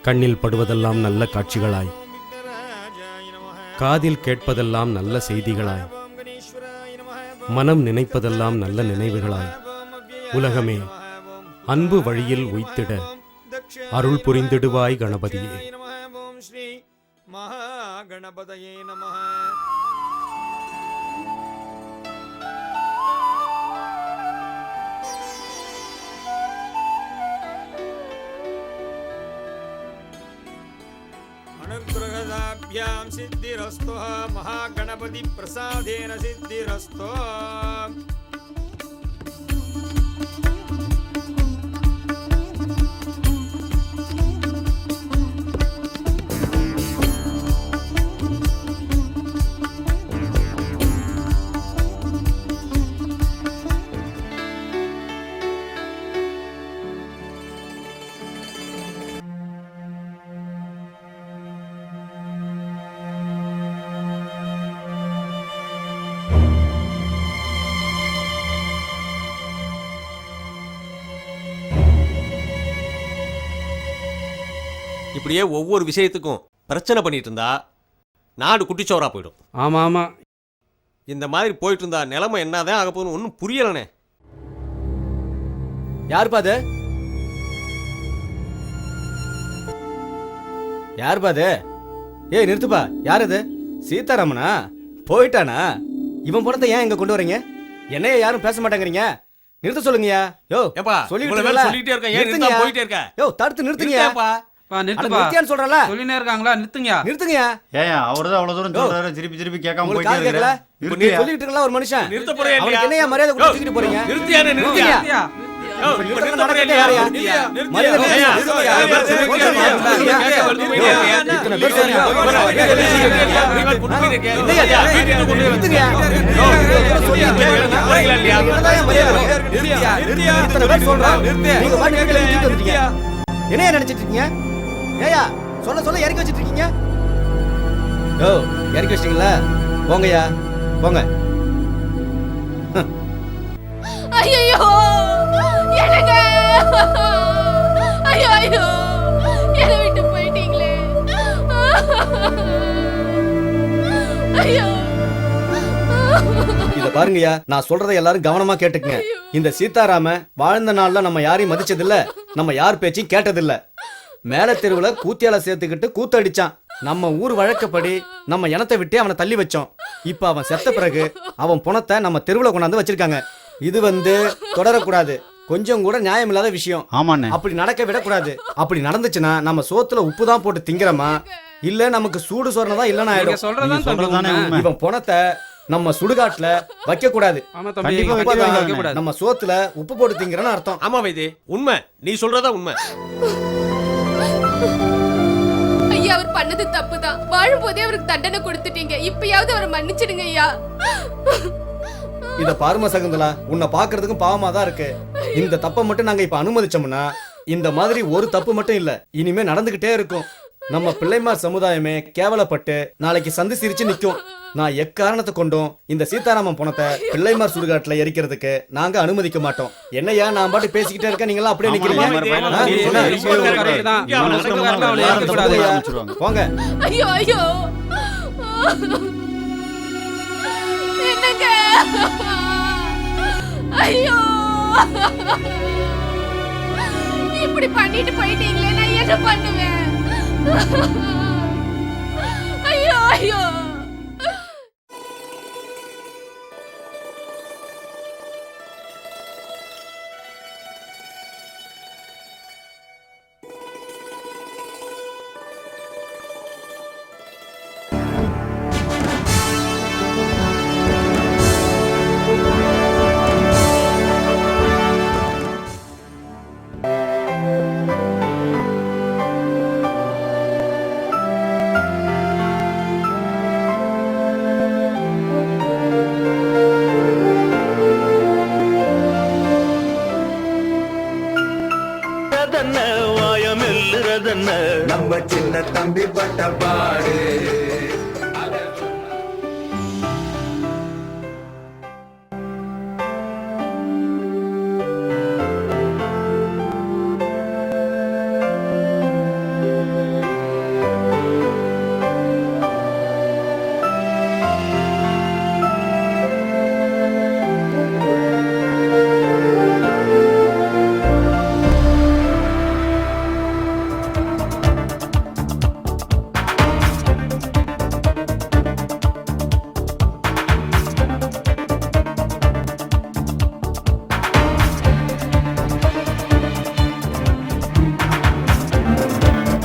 கண்ணில் படுவதெல்லாம் நல்ல காட்சிகளாய், காதில் கேட்பதெல்லாம் நல்ல செய்திகளாய், மனம் நினைப்பதெல்லாம் நல்ல நினைவுகளாய், உலகமே அன்பு வழியில் உய்த்திட அருள் புரிந்திடுவாய் கணபதியே. अनुग्रहदाभ्यां सिद्धिरस्तु महागणपति प्रसादेन सिद्धिरस्तु. இப்படியே ஒவ்வொரு விஷயத்துக்கும் பிரச்சனை பண்ணிட்டு இருந்தா நாடு குட்டிச்சோரா போயிடும். ஆமா ஆமா, இந்த மாதிரி போயிட்டு இருந்தா நிலைமை என்னதான் ஆக போகுதுன்னு ஒன்றும் புரியலனே. யாருப்பா அது? யாருப்பா அது? ஏய் நிறுத்துப்பா, யார் அது? சீதாராமனா? போயிட்டானா? இவன் படத்தை ஏன் இங்க கொண்டு வரீங்க? என்னைய யாரும் பேச மாட்டேங்கிறீங்க, நிறுத்த சொல்லுங்கயா. யோ ஏப்பா, சொல்லிட்டே இருக்க, ஏன் நிறுத்த போயிட்டே இருக்க? யோ தடுத்து நிறுத்துங்கயா. நிறுத்தியான்னு சொல்றல, சொல்லினே இருக்காங்களா? நிறுத்துங்கயா. ஏயா அவர்தான் அவ்வளவு தூரம் சொல்றாரு, திருப்பி கேட்காம போயிட்டே இருக்கல. நீ சொல்லிட்டு இருக்கல ஒரு மனுஷன், நிறுத்த போறீங்க? அவனுக்கு என்னையா மரியாதை கொடுத்து தூக்கிட்டு போறீங்க? நிறுத்தியானே, நிறுத்தியா. நிறுத்த நடக்கட்டே யாரையா? மரியாதை நிறுத்துங்கயா. என்னையா நினைச்சிட்டு இருக்கீங்க? ஏயா சொல்ல சொல்ல இறக்கி வச்சிட்டு இருக்கீங்க. ஓ இறக்கி வச்சிட்டீங்களா? போங்கயா போங்க. ஐயோ எனக்கு ஐயோ ஐயோ என்னை விட்டு போயிட்டீங்களே. ஐயோ இத பாருங்கய்யா, நான் சொல்றதை எல்லாரும் கவனமா கேட்டுக்குங்க. இந்த சீதாராம வாழ்ந்த நாள்ல நம்ம யாரையும் மதிச்சதில்ல, நம்ம யார் பேச்சையும் கேட்டதில்ல. மேல தெருவுல கூத்தியால சேர்த்துக்கிட்டு கூத்தடிச்சான். நம்ம ஊர் வழக்கப்படி நம்ம இனத்தை விட்டு அவனை தள்ளி வச்சோம். இப்ப அவன் செத்த பிறகு அவன் பணத்தை நம்ம தெருவுல கொண்டாந்து வச்சிருக்காங்க. இது தொடரக்கூடாது. கொஞ்சம் கூட நியாயம் இல்லாத விஷயம். ஆமாண்ணே. அப்படி நடக்க விடக்கூடாது. அப்படி நடந்துச்சுன்னா நம்ம சோத்துல உப்பு தான் போட்டு திங்கிறோமா இல்ல நமக்கு சூடு சொரணை தான் இல்லைன்னு நீங்க ஆயிடும். சொல்றதுதான் தம்பி சொல்றதுதானே உண்மை. உண்மை. இவன் பணத்தை நம்ம சுடுகாட்டுல வைக்க கூடாது. ஆமா தம்பி, கண்டிப்பா கண்டிப்பா வைக்க வைக்க கூடாது. நம்ம சோத்துல உப்பு போட்டு திங்கிறன்னு அர்த்தம். ஆமா வைத்தி, உண்மை. நீ சொல்றதா உண்மை. ஐயா அவர் பண்ணது தப்புதான். வாழும்போதே அவருக்கு தண்டனை கொடுத்துட்டீங்க. இப்பயாவது அவரை மன்னிச்சிடுங்க ஐயா. இத பாரும சகுந்தலா, உன்னை பாக்குறதுக்கும் பாவமா தான் இருக்கு. இந்த தப்பை மட்டும் நாங்க இப்ப அனுமதிச்சோம்னா இந்த மாதிரி ஒரு தப்பு மட்டும் இல்ல, இனிமே நடந்துகிட்டே இருக்கும். நம்ம பிள்ளைமார் சமுதாயமே கேவலப்பட்டு நாளைக்கு சந்தி சிரிச்சு நிக்கும். நான் எக்காரணத்தை கொண்டும் இந்த சீதாராமன் பணத்தை பிள்ளைமார் சுடுகாட்டுல எரிக்கிறதுக்கு நாங்க அனுமதிக்க மாட்டோம். என்னையா நான் பாட்டு பேசிக்கிட்டே இருக்கேன், நீங்க எல்லாம் அப்படியே நிக்கிறீங்க. ஆமா, ஆமா, ஆ, ஆமா, என்ன? ஆமா, சொல்றது correct தான். இங்க அவனை சொல்றது correct தான், அவளை எல்லாரும் ஏற்கக்கூடாது. தப்பு ஆரம்பிச்சிருவாங்க. போங்க. ஐயோ ஐயோ என்னங்க ஐயோ இப்படி பண்ணிட்டு போயிட்டீங்களே, நான் என்ன பண்ணுவேன்? ஐயோ ஐயோ நம்ம சின்ன தம்பி பட்ட பாடு.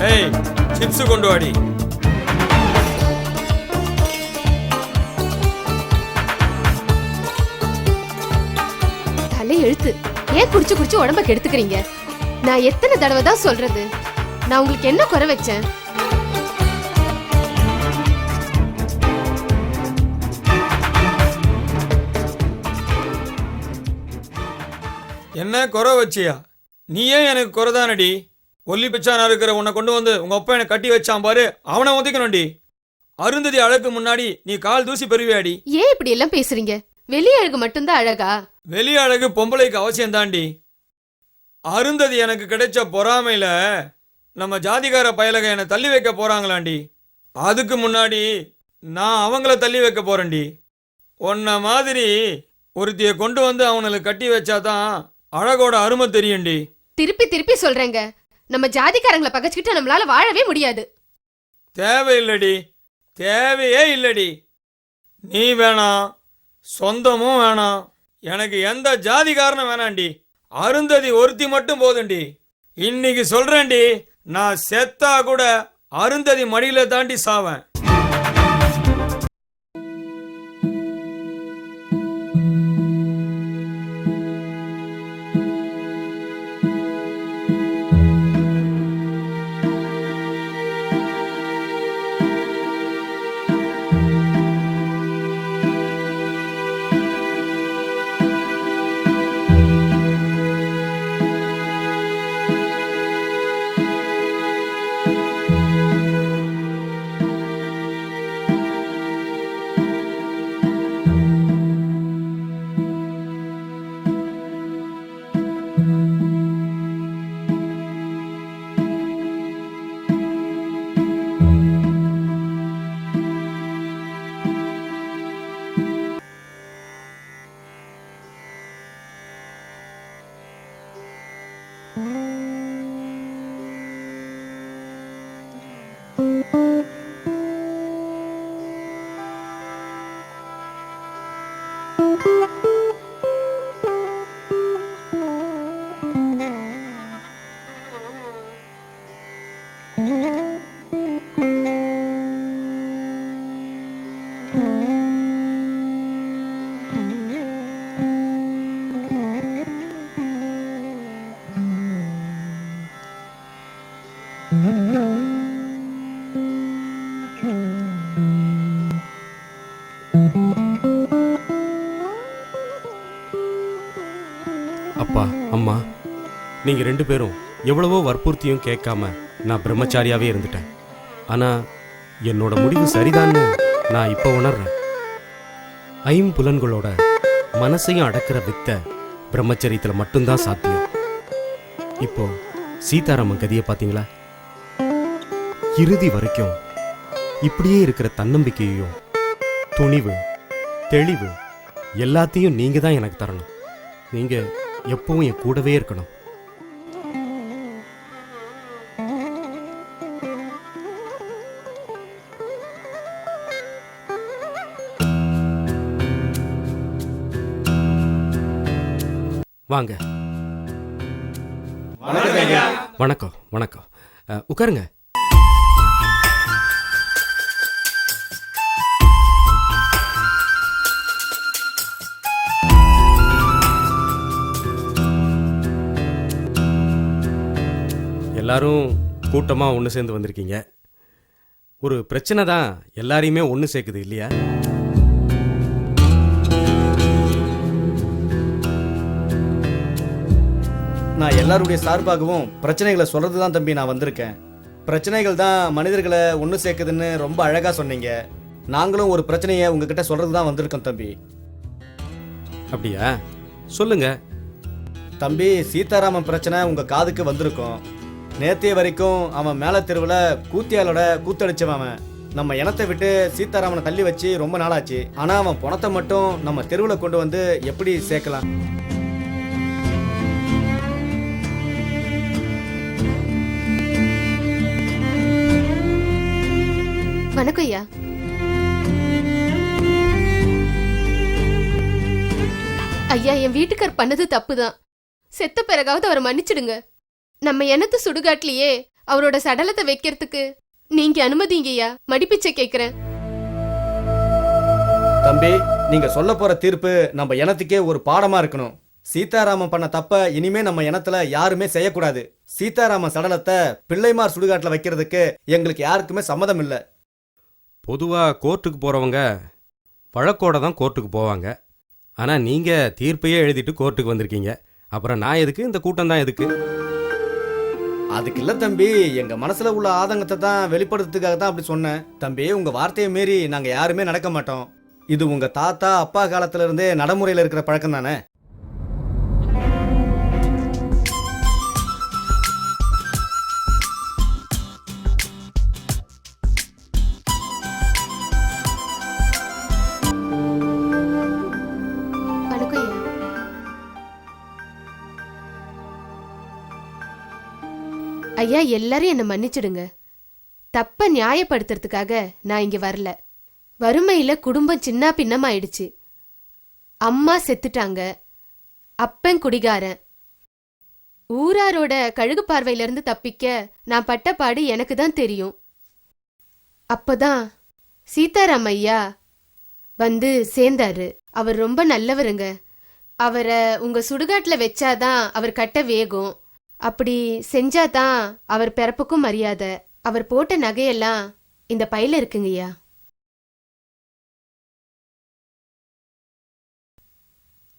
ஏய், சிப்ஸ் கொண்டு வாடி. தலை எழுத்து. ஏன் குடிச்சு குடிச்சு உடம்ப கெடுத்துக்கிறீங்க? நான் எத்தனை தடவை தான் சொல்றது? நான் உங்களுக்கு என்ன குறை வச்சேன்? என்ன குறை வச்சியா? நீ ஏன் எனக்கு குறைதானடி? ஒல்லி பிச்சானா இருக்கிற உன்னை கொண்டு வந்து உங்க அப்பா எனக்கு கட்டி வச்சான் பாரு, அவனை ஒதுக்கணும்டி. அருந்ததி அழகு முன்னாடி நீ கால் தூசி பெறுவியாடி. ஏன் இப்படி எல்லாம் பேசுறீங்க? வெளி அழகு மட்டும்தான் அழகா? வெளி அழகு பொம்பளைக்கு அவசியம் தாண்டி. அருந்ததி எனக்கு கிடைச்ச பொறாமையில நம்ம ஜாதிகார பயலக என்னை தள்ளி வைக்க போறாங்களாண்டி. அதுக்கு முன்னாடி நான் அவங்கள தள்ளி வைக்க போறேன்டி. உன்ன மாதிரி ஒருத்திய கொண்டு வந்து அவனுக்கு கட்டி வச்சாதான் அழகோட அருமை தெரியும்டி. திருப்பி திருப்பி சொல்றேங்க, நம்ம ஜாதிக்காரங்களை பகச்சுக்கிட்டு நம்மளால வாழவே முடியாது. தேவையில்லடி, தேவையே இல்லடி. நீ வேணாம், சொந்தமும் வேணாம், எனக்கு எந்த ஜாதிகாரனும் வேணாண்டி. அருந்ததி ஒருத்தி மட்டும் போதுண்டி. இன்னைக்கு சொல்றேன்டி, நான் செத்தா கூட அருந்ததி மடியில தாண்டி சாவேன். அப்பா அம்மா, நீங்க 2 பேரும் எவ்வளவோ வற்புறுத்தியும் கேட்காம நான் பிரம்மச்சாரியாவே இருந்துட்டேன். ஆனா என்னோட முடிவு சரிதான்னு நான் இப்ப உணர்றேன். ஐம்புலன்களோட மனசையும் அடக்கிற வித்தை பிரம்மச்சரியத்துல மட்டும்தான் சாத்தியம். இப்போ சீதாராமன் கதியை பாத்தீங்களா? இறுதி வரைக்கும் இப்படியே இருக்கிற தன்னம்பிக்கையையும் துணிவு தெளிவு எல்லாத்தையும் நீங்க தான் எனக்கு தரணும். நீங்க எப்பவும் என் கூடவே இருக்கணும். வாங்க. வணக்கம் வணக்கம். உட்காருங்க. எல்லாரும் கூட்டமா ஒன்று சேர்ந்து வந்திருக்கீங்க. ஒரு பிரச்சனை தான் எல்லாரையுமே ஒன்று சேர்க்குது இல்லையா? நான் எல்லாருடைய சார்பாகவும் பிரச்சனைகளை சொல்றது தான் தம்பி நான் வந்திருக்கேன். பிரச்சனைகள் தான் மனிதர்களை ஒன்று சேர்க்குதுன்னு ரொம்ப அழகா சொன்னீங்க. நாங்களும் ஒரு பிரச்சனையை உங்ககிட்ட சொல்றது தான் வந்திருக்கோம் தம்பி. அப்படியா? சொல்லுங்க. தம்பி, சீதாராமன் பிரச்சனை உங்க காதுக்கு வந்திருக்கும். நேத்திய வரைக்கும் அவன் மேல தெருவில் கூத்தியாலோட கூத்தடிச்சவன். அவன் நம்ம இனத்தை விட்டு சீதாராமனை தள்ளி வச்சு ரொம்ப நாளாச்சு. ஆனா அவன் பணத்தை மட்டும் நம்ம தெருவில் கொண்டு வந்து எப்படி சேர்க்கலாம்? வணக்கம் ஐயா. ஐயா, என் வீட்டுக்கார் பண்ணது தப்புதான். செத்த பிறகாவது அவரை மன்னிச்சிடுங்க. நம்ம எண்ணத்து சுடுகாட்லயே அவரோட சடலத்தை வைக்கிறதுக்கு நீங்க அனுமதிங்கய்யா. மடிப்பிச்சை கேக்குறேன். தம்பி, நீங்க சொல்ல போற தீர்ப்பு நம்ம இனத்துக்கே ஒரு பாடமா இருக்கணும். சீதாராமன் பண்ண தப்ப இனிமே நம்ம இனத்துல யாருமே செய்யக்கூடாது. சீதாராமன் சடலத்தை பிள்ளைமார் சுடுகாட்டுல வைக்கிறதுக்கு எங்களுக்கு யாருக்குமே சம்மதம் இல்லை. பொதுவா கோர்ட்டுக்கு போறவங்க வழக்கோட தான் கோர்ட்டுக்கு போவாங்க. ஆனா நீங்க தீர்ப்பையே எழுதிட்டு கோர்ட்டுக்கு வந்திருக்கீங்க. அப்புறம் நான் எதுக்கு? இந்த கூட்டம் தான் எதுக்கு? அதுக்கு இல்ல தம்பி, எங்க மனசுல உள்ள ஆதங்கத்தை தான் வெளிப்படுத்துறதுக்காக தான் அப்படி சொன்னேன். தம்பி, உங்க வார்த்தையை மீறி நாங்க யாருமே நடக்க மாட்டோம். இது உங்க தாத்தா அப்பா காலத்துல இருந்தே நடைமுறையில இருக்கிற பழக்கம் தானே. வணக்கம் ஐயா. ஐயா, எல்லாரும் என்ன மன்னிச்சிடுங்க. தப்ப நியாயப்படுத்துறதுக்காக நான் இங்க வரல. வறுமையில குடும்பம் சின்ன பின்னமாயிடுச்சு. அம்மா செத்துட்டாங்க. அப்பன் குடிகாரன். ஊராரோட கழுகு பார்வையில இருந்து தப்பிக்க நான் பட்ட பாடு எனக்கு தான் தெரியும். அப்பதான் சீதாராம் ஐயா வந்து சேர்ந்தாரு. அவர் ரொம்ப நல்லவருங்க. அவரை உங்க சுடுகாட்டுல வச்சாதான் அவர் கட்ட வேகும். அப்படி செஞ்சாதான் அவர் பிறப்புக்கும் மரியாதை. அவர் போட்ட நகையெல்லாம் இந்த பையில இருக்குங்கய்யா.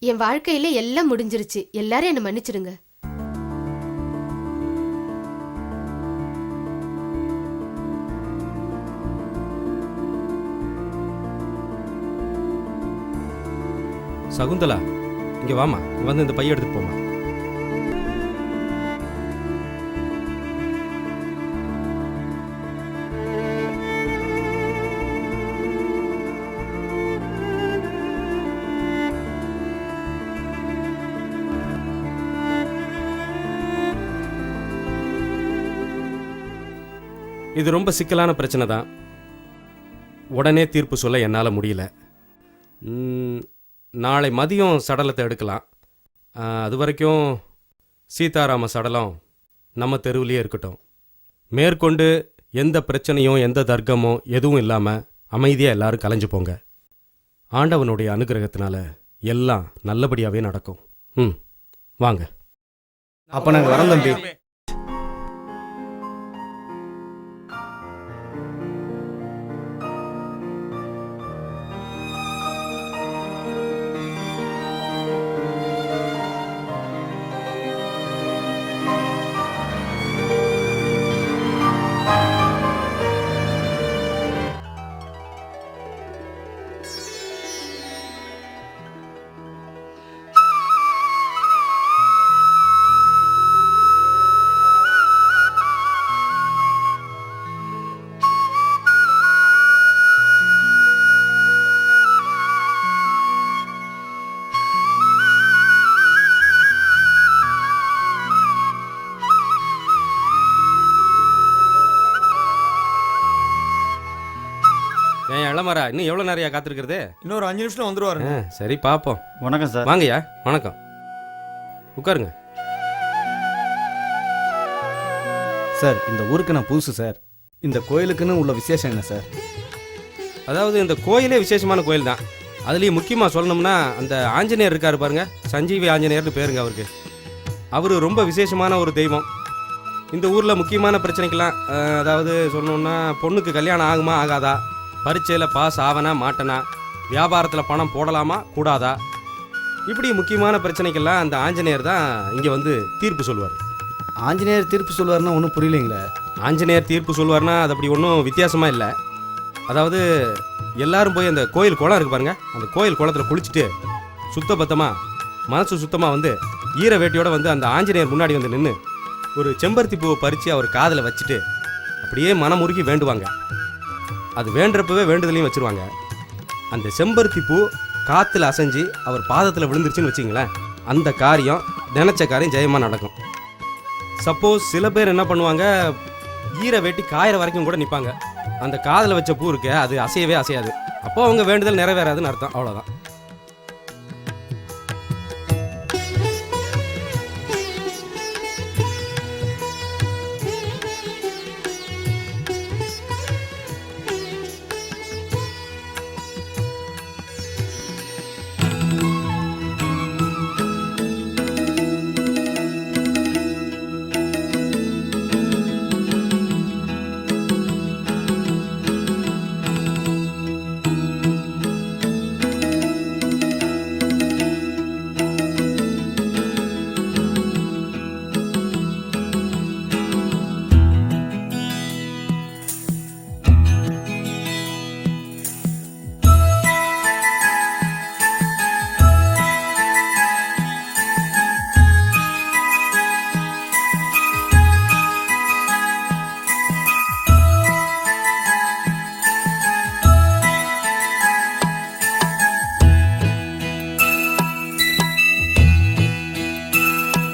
என் வாழ்க்கையில எல்லாம் முடிஞ்சிருச்சு. எல்லாரும் என்ன மன்னிச்சிடுங்க. சகுந்தலா, இங்க வாமா. வந்து இந்த பைய எடுத்துட்டு போமா. இது ரொம்ப சிக்கலான பிரச்சனை தான். உடனே தீர்ப்பு சொல்ல என்னால் முடியல. நாளை மதியம் சடலத்தை எடுக்கலாம். அது வரைக்கும் சீதாராம சடலம் நம்ம தெருவிலேயே இருக்கட்டும். மேற்கொண்டு எந்த பிரச்சனையும் எந்த தர்க்கமோ எதுவும் இல்லாமல் அமைதியாக எல்லாரும் கலைஞ்சு போங்க. ஆண்டவனுடைய அனுகிரகத்தினால எல்லாம் நல்லபடியாகவே நடக்கும். வாங்க. அப்ப நாங்க வரோம் தம்பி. இளமரா இன்னும் எவ்வளோ நிறையா காத்திருக்கிறது? இன்னொரு 5 நிமிஷம் வந்துருவாருங்க. சரி பார்ப்போம். வணக்கம் சார். வாங்கய்யா, வணக்கம். உட்காருங்க. சார் இந்த ஊருக்கு நான் புதுசு சார். இந்த கோயிலுக்குன்னு உள்ள விசேஷம் என்ன சார்? அதாவது இந்த கோயிலே விசேஷமான கோயில் தான். அதுலேயும் முக்கியமாக சொல்லணும்னா அந்த ஆஞ்சநேயர் இருக்காரு பாருங்க, சஞ்சீவி ஆஞ்சநேயர்னு பேருங்க அவருக்கு. அவர் ரொம்ப விசேஷமான ஒரு தெய்வம். இந்த ஊரில் முக்கியமான பிரச்சனைக்கெல்லாம் அதாவது சொல்லணுன்னா பொண்ணுக்கு கல்யாணம் ஆகுமா ஆகாதா, பரீட்சையில் பாஸ் ஆவனா மாட்டனா, வியாபாரத்தில் பணம் போடலாமா கூடாதா, இப்படி முக்கியமான பிரச்சனைக்கெல்லாம் அந்த ஆஞ்சநேயர் தான் இங்கே வந்து தீர்ப்பு சொல்லுவார். ஆஞ்சநேயர் தீர்ப்பு சொல்லுவாருன்னா ஒன்றும் புரியலைங்களே. ஆஞ்சநேயர் தீர்ப்பு சொல்லுவார்னா அது அப்படி ஒன்றும் வித்தியாசமாக இல்லை. அதாவது எல்லாரும் போய் அந்த கோயில் குளம் இருக்கு பாருங்க, அந்த கோயில் குளத்தில் குளிச்சுட்டு சுத்தபத்தமாக மனசு சுத்தமாக வந்து ஈர வேட்டியோட வந்து அந்த ஆஞ்சநேயர் முன்னாடி வந்து நின்று ஒரு செம்பருத்தி பூவை பறித்து அவர் காதில் வச்சுட்டு அப்படியே மனமுருகி வேண்டுவாங்க. அது வேண்டுறப்பவே வேண்டுதலையும் வச்சுருவாங்க. அந்த செம்பருத்தி பூ காற்றுல அசைஞ்சு அவர் பாதத்தில் விழுந்துருச்சுன்னு வச்சிங்களேன், அந்த காரியம் நினச்ச காரியம் ஜெயமாக நடக்கும். சப்போஸ் சில பேர் என்ன பண்ணுவாங்க, ஈர வேட்டி காயிற வரைக்கும் கூட நிற்பாங்க. அந்த காதில் வச்ச பூ இருக்க அது அசையவே அசையாது. அப்போ அவங்க வேண்டுதல் நிறைவேறாதுன்னு அர்த்தம். அவ்வளோதான்.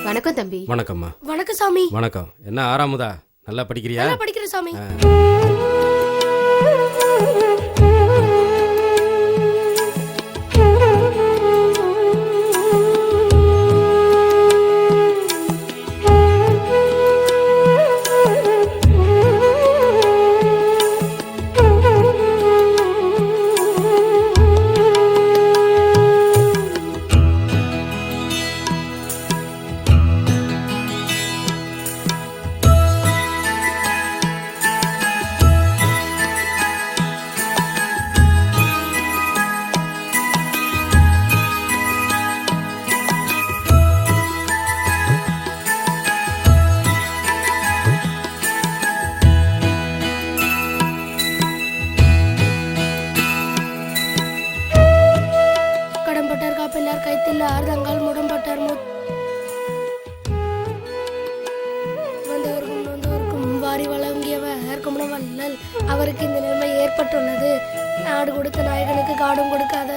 வணக்கம் தம்பி. வணக்கம்மா. வணக்கம் சாமி. வணக்கம். என்ன ஆறாமுதா, நல்லா படிக்கிறியா? நல்லா படிக்கிறேன் சாமி. கடம்பட்டார் காப்பெல்லார் கைத்தில் ஆர்தங்கால் முடம்பட்டார் வந்தவருக்கும் வாரி வழங்கியவர் குமணவல்லல். அவருக்கு இந்த நிலைமை ஏற்பட்டுள்ளது. நாடு கொடுத்த நாயகனுக்கு காடும் கொடுக்காத.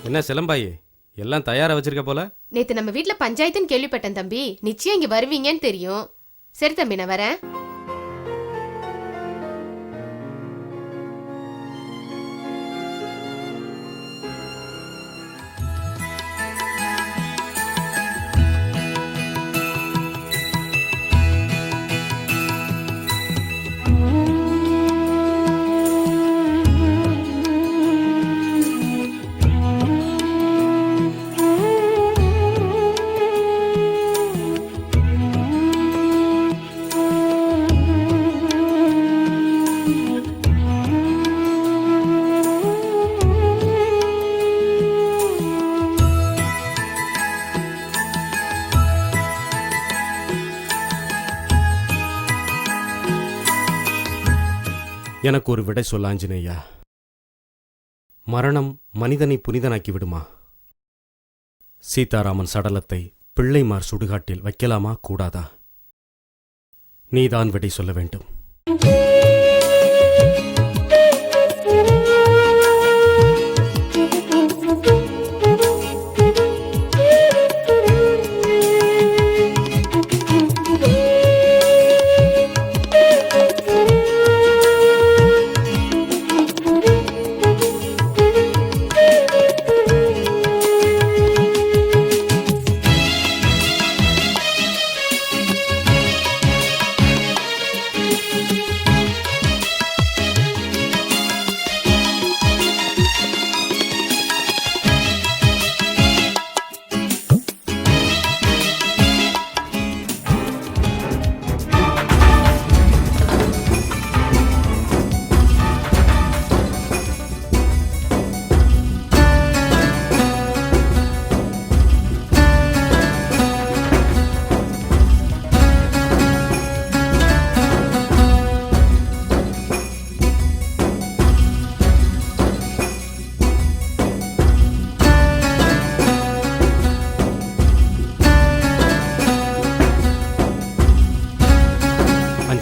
என்ன சிலம்பாயி, எல்லாம் தயாரா வச்சிருக்க போல? நேத்து நம்ம வீட்ல பஞ்சாயத்துன்னு கேள்விப்பட்டேன் தம்பி. நிச்சயம் இங்க வருவீங்கன்னு தெரியும். சரி தம்பி, நான் வரேன். எனக்கு ஒரு விடை சொல்ல ஆஞ்சநேயா. மரணம் மனிதனை புனிதனாக்கி விடுமா? சீதாராமன் சடலத்தை பிள்ளைமார் சுடுகாட்டில் வைக்கலாமா கூடாதா? நீதான் விடை சொல்ல வேண்டும்.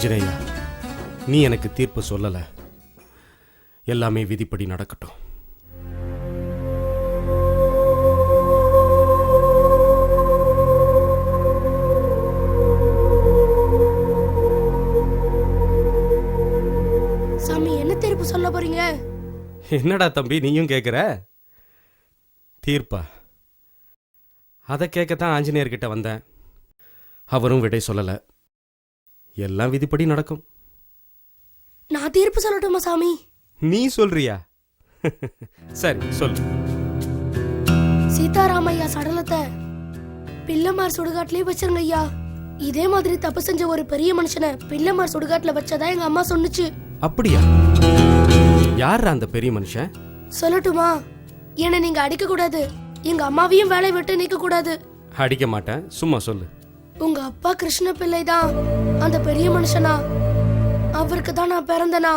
ஆஞ்சநேயா, நீ எனக்கு தீர்ப்பு சொல்லல. எல்லாமே விதிப்படி நடக்கட்டும். சாமி என்ன தீர்ப்பு சொல்ல போறீங்க? என்னடா தம்பி நீயும் கேட்குற? தீர்ப்பா? அதை கேட்கத்தான் ஆஞ்சநேயர்கிட்ட வந்தேன். அவரும் விடை சொல்லல. எல்லாம் விதிப்படி நடக்கும். நான் தீர்ப்பு சொல்லட்டுமா சாமி? நீ சொல்றியா? சரி சொல்லு. சீதாராமையா சடலத்தை பிள்ளைமார் சுடுகாட்டிலே வச்சிருங்க ஐயா. இதே மாதிரி தப்பு செஞ்ச ஒரு பெரிய மனுஷனை பிள்ளைமார் சுடுகாட்டுல வச்சதா எங்க அம்மா சொன்னுச்சு. அப்படியா? யார் அந்த பெரிய மனுஷன்? சொல்லட்டுமா? என்னை நீங்க அடிக்க கூடாது, எங்க அம்மாவையும் வேலை விட்டு நீக்க கூடாது. அடிக்க மாட்டேன், சும்மா சொல்லு. உங்க அப்பா கிருஷ்ண பிள்ளை தான் அந்த பெரிய மனுஷனா? அவருக்கு தான் நான் பிறந்தனா?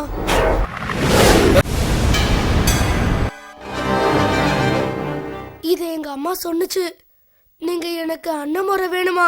இது எங்க அம்மா சொன்னுச்சு. நீங்க எனக்கு அண்ணன் முறை வேணுமா?